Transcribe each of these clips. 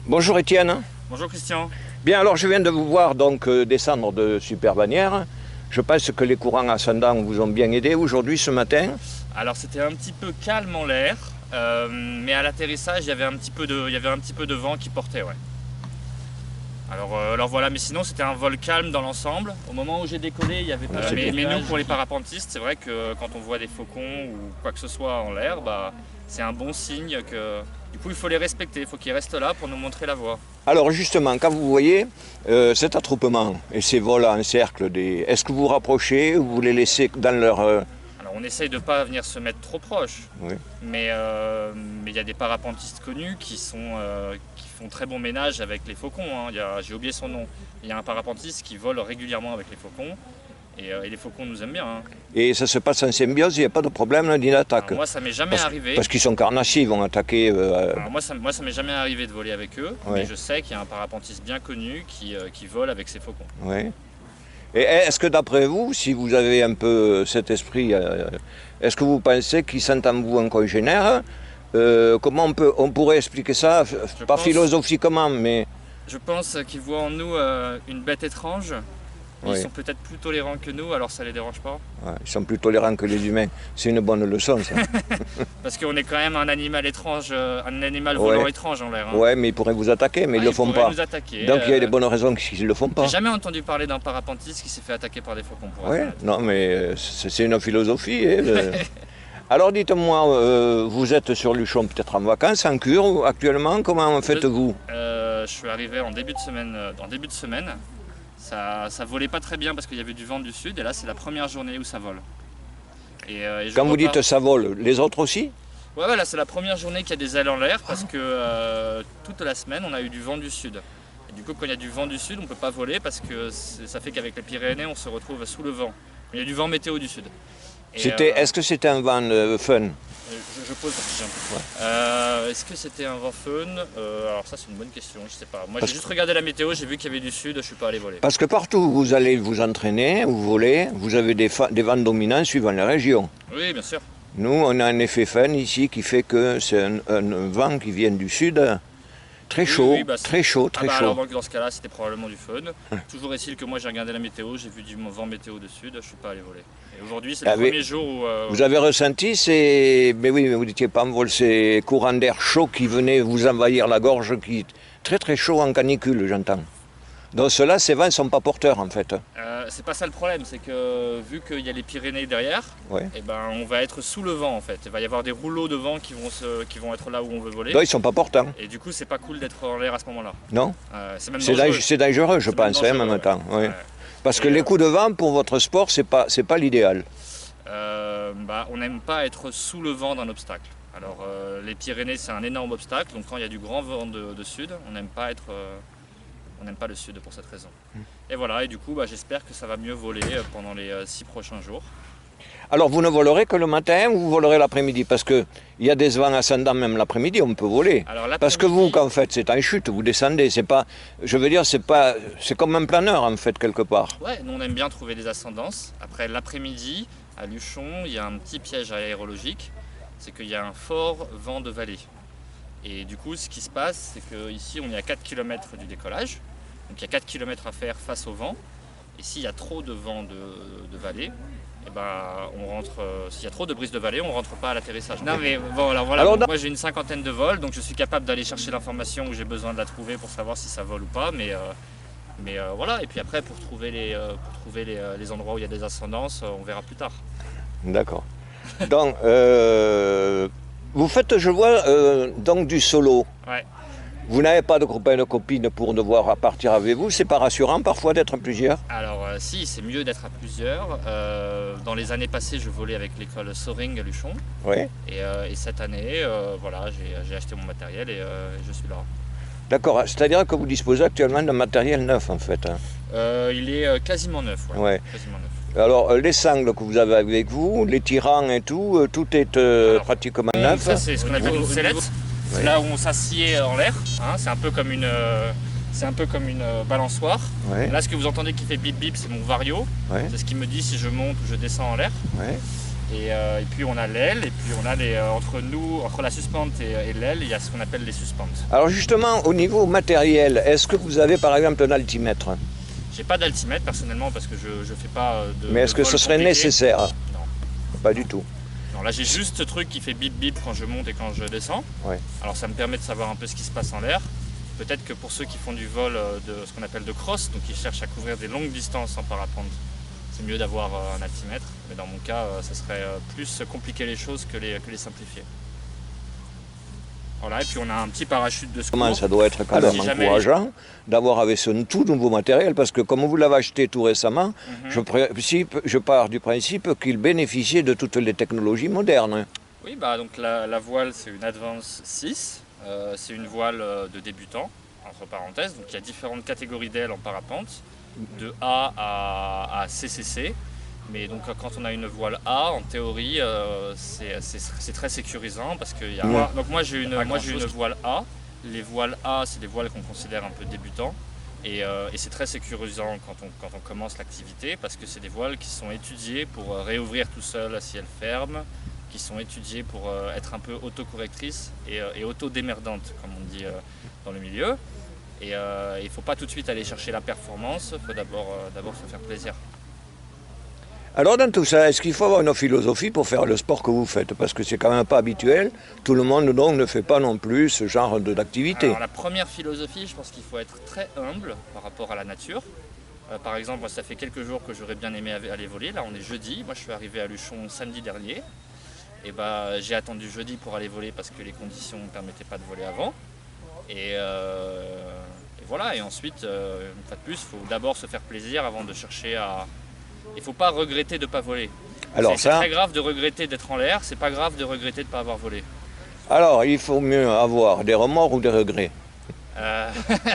Bonjour Étienne. Bonjour Christian. Bien, alors je viens de vous voir donc descendre de Super Bagnères. Je pense que les courants ascendants vous ont bien aidé aujourd'hui ce matin. Alors c'était un petit peu calme en l'air, mais à l'atterrissage il y avait un petit peu de vent qui portait, ouais. Alors voilà, mais sinon c'était un vol calme dans l'ensemble. Au moment où j'ai décollé, il n'y avait pas de mais nous pour les parapentistes, c'est vrai que quand on voit des faucons ou quoi que ce soit en l'air, c'est un bon signe que du coup il faut les respecter, il faut qu'ils restent là pour nous montrer la voie. Alors justement, quand vous voyez cet attroupement et ces vols en cercle, est-ce que vous vous rapprochez ou vous les laissez dans leur... Alors on essaye de ne pas venir se mettre trop proche, Oui. mais il y a des parapentistes connus qui font très bon ménage avec les faucons, hein. J'ai oublié son nom. Il y a un parapentiste qui vole régulièrement avec les faucons et les faucons nous aiment bien, hein. Et ça se passe en symbiose, il n'y a pas de problème ni d'attaque. Alors moi ça m'est jamais arrivé. Parce qu'ils sont carnassiers, ils vont attaquer... Alors moi ça m'est jamais arrivé de voler avec eux, Oui. mais je sais qu'il y a un parapentiste bien connu qui vole avec ses faucons. Oui. Et est-ce que d'après vous, si vous avez un peu cet esprit, est-ce que vous pensez qu'ils sentent en vous un congénère? Comment on pourrait expliquer ça, pas philosophiquement, mais... Je pense qu'ils voient en nous une bête étrange. Oui. Ils sont peut-être plus tolérants que nous, alors ça les dérange pas. Ouais, ils sont plus tolérants que les humains. C'est une bonne leçon, ça. Parce qu'on est quand même un animal étrange, un animal volant Ouais. étrange en l'air, hein. Ouais, mais ils pourraient vous attaquer, mais ils ne le font pas. Nous attaquer, Donc il y a des bonnes raisons qu'ils ne le font pas. J'ai jamais entendu parler d'un parapentiste qui s'est fait attaquer par des faucons. Pour Ouais, être honnête. non, mais c'est une philosophie. Hein, Alors dites-moi, vous êtes sur Luchon peut-être en vacances, en cure actuellement, comment faites-vous? Je suis arrivé en début de semaine. Ça volait pas très bien parce qu'il y avait du vent du sud et là c'est la première journée où ça vole. Et Quand vous dites ça vole, les autres aussi? Ouais, là c'est la première journée qu'il y a des ailes en l'air parce que toute la semaine on a eu du vent du sud. Et du coup quand il y a du vent du sud on peut pas voler parce que ça fait qu'avec les Pyrénées on se retrouve sous le vent. Il y a du vent météo du sud. Est-ce que c'était un vent fun? Je pose la question. Est-ce que c'était un vent fun? Alors ça c'est une bonne question, je sais pas. Moi j'ai juste regardé la météo, j'ai vu qu'il y avait du sud, je suis pas allé voler. Parce que partout où vous allez vous entraîner, vous volez, vous avez des vents dominants suivant les régions. Oui, bien sûr. Nous, on a un effet fun ici qui fait que c'est un vent qui vient du sud, très chaud, très chaud, très chaud. Alors donc, dans ce cas-là, c'était probablement du fun. Toujours est-il que moi j'ai regardé la météo, j'ai vu du vent météo de sud, je suis pas allé voler. Et aujourd'hui, c'est le premier jour où... Vous avez ressenti mais oui, mais vous n'étiez pas en vol, ces courants d'air chaud qui venaient vous envahir la gorge, qui très très chaud en canicule, j'entends. Donc ceux-là, ces vents ne sont pas porteurs en fait. C'est pas ça le problème, c'est que vu qu'il y a les Pyrénées derrière, Ouais. et on va être sous le vent en fait. Il va y avoir des rouleaux de vent qui vont être là où on veut voler. Donc ils ne sont pas porteurs. Et du coup, c'est pas cool d'être en l'air à ce moment-là. Non, c'est même dangereux. c'est dangereux, je C'est même pense, dangereux, en même temps. ouais. Oui. Ouais. Parce que les coups de vent pour votre sport, c'est pas l'idéal. On n'aime pas être sous le vent d'un obstacle. Alors les Pyrénées, c'est un énorme obstacle, donc quand il y a du grand vent de sud, on n'aime pas le sud pour cette raison. Et voilà, et du coup j'espère que ça va mieux voler pendant les 6 prochains jours. Alors vous ne volerez que le matin ou vous volerez l'après-midi? Parce qu'il y a des vents ascendants même l'après-midi, on peut voler. Alors, parce que vous, quand faites, c'est en chute, vous descendez, c'est pas... Je veux dire, c'est comme un planeur en fait, quelque part. Ouais, nous on aime bien trouver des ascendances. Après l'après-midi, à Luchon, il y a un petit piège aérologique, c'est qu'il y a un fort vent de vallée. Et du coup, ce qui se passe, c'est qu'ici, on est à 4 km du décollage. Donc il y a 4 km à faire face au vent. Et s'il y a trop de vent de vallée, s'il y a trop de brise de vallée, on ne rentre pas à l'atterrissage. Non mais bon, alors voilà, moi j'ai une 50aine de vols, donc je suis capable d'aller chercher l'information où j'ai besoin de la trouver pour savoir si ça vole ou pas. Mais voilà, et puis après, pour trouver les endroits où il y a des ascendances, on verra plus tard. D'accord. Donc, vous faites, je vois, donc du solo. Ouais. Vous n'avez pas de copains et de copines pour devoir partir avec vous. C'est pas rassurant parfois d'être plusieurs? Alors si, c'est mieux d'être à plusieurs. Dans les années passées, je volais avec l'école Soaring à Luchon. Oui. Et cette année, j'ai acheté mon matériel et je suis là. D'accord, c'est-à-dire que vous disposez actuellement d'un matériel neuf en fait. Il est quasiment neuf. Ouais. Quasiment neuf. Alors les sangles que vous avez avec vous, les tirants et tout est pratiquement neuf. Ça c'est ce qu'on appelle une sellette. C'est là où on s'assied en l'air. Hein, c'est un peu comme une balançoire. Ouais. Là, ce que vous entendez qui fait bip bip, c'est mon vario. Ouais. C'est ce qui me dit si je monte ou je descends en l'air. Ouais. Et puis on a l'aile, et puis on a entre la suspente et l'aile, il y a ce qu'on appelle les suspentes. Alors justement, au niveau matériel, est-ce que vous avez par exemple un altimètre? J'ai pas d'altimètre personnellement parce que je fais pas de. Mais est-ce que ce serait nécessaire? Non. Pas du tout. Non, là j'ai juste ce truc qui fait bip bip quand je monte et quand je descends. Ouais. Alors ça me permet de savoir un peu ce qui se passe en l'air. Peut-être que pour ceux qui font du vol de ce qu'on appelle de cross, donc qui cherchent à couvrir des longues distances en parapente, c'est mieux d'avoir un altimètre. Mais dans mon cas, ça serait plus compliquer les choses que les simplifier. Voilà, et puis on a un petit parachute de secours. Ça doit être quand même encourageant d'avoir avec ce tout nouveau matériel, parce que comme vous l'avez acheté tout récemment, je pars du principe qu'il bénéficiait de toutes les technologies modernes. Oui, bah donc la voile c'est une Advance 6, c'est une voile de débutant, entre parenthèses, donc il y a différentes catégories d'ailes en parapente, de A à CCC. Mais donc quand on a une voile A, en théorie, c'est très sécurisant parce que donc moi j'ai une voile A. Les voiles A, c'est des voiles qu'on considère un peu débutants et c'est très sécurisant quand on commence l'activité parce que c'est des voiles qui sont étudiées pour réouvrir tout seul si elles ferment, qui sont étudiées pour être un peu autocorrectrices et auto-démerdantes comme on dit dans le milieu. Et il ne faut pas tout de suite aller chercher la performance, il faut d'abord se faire plaisir. Alors dans tout ça, est-ce qu'il faut avoir une philosophie pour faire le sport que vous faites? Parce que c'est quand même pas habituel, tout le monde donc ne fait pas non plus ce genre d'activité. Alors la première philosophie, je pense qu'il faut être très humble par rapport à la nature. Par exemple, moi, ça fait quelques jours que j'aurais bien aimé aller voler, là on est jeudi, moi je suis arrivé à Luchon samedi dernier. Et j'ai attendu jeudi pour aller voler parce que les conditions ne permettaient pas de voler avant. Et voilà, et ensuite, une fois de plus, il faut d'abord se faire plaisir avant de chercher à... Il ne faut pas regretter de ne pas voler. C'est très grave de regretter d'être en l'air, c'est pas grave de regretter de ne pas avoir volé. Alors, il faut mieux avoir des remords ou des regrets?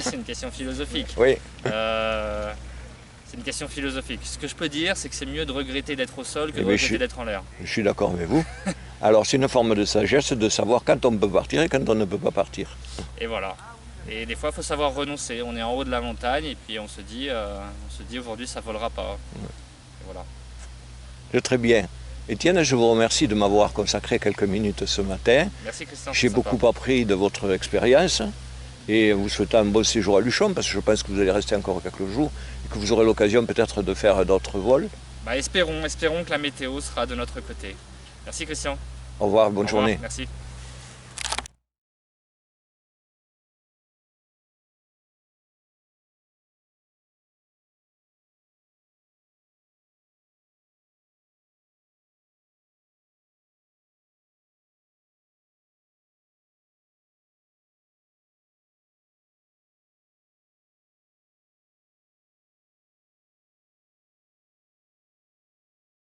C'est une question philosophique. Oui. C'est une question philosophique. Ce que je peux dire, c'est que c'est mieux de regretter d'être au sol que de regretter d'être en l'air. Je suis d'accord avec vous. Alors, c'est une forme de sagesse de savoir quand on peut partir et quand on ne peut pas partir. Et voilà. Et des fois, il faut savoir renoncer. On est en haut de la montagne et puis on se dit aujourd'hui, ça ne volera pas. Ouais. Voilà. C'est très bien. Étienne, je vous remercie de m'avoir consacré quelques minutes ce matin. Merci Christian. J'ai beaucoup appris de votre expérience et vous souhaite un bon séjour à Luchon parce que je pense que vous allez rester encore quelques jours et que vous aurez l'occasion peut-être de faire d'autres vols. Espérons que la météo sera de notre côté. Merci Christian. Au revoir, bonne journée. Merci.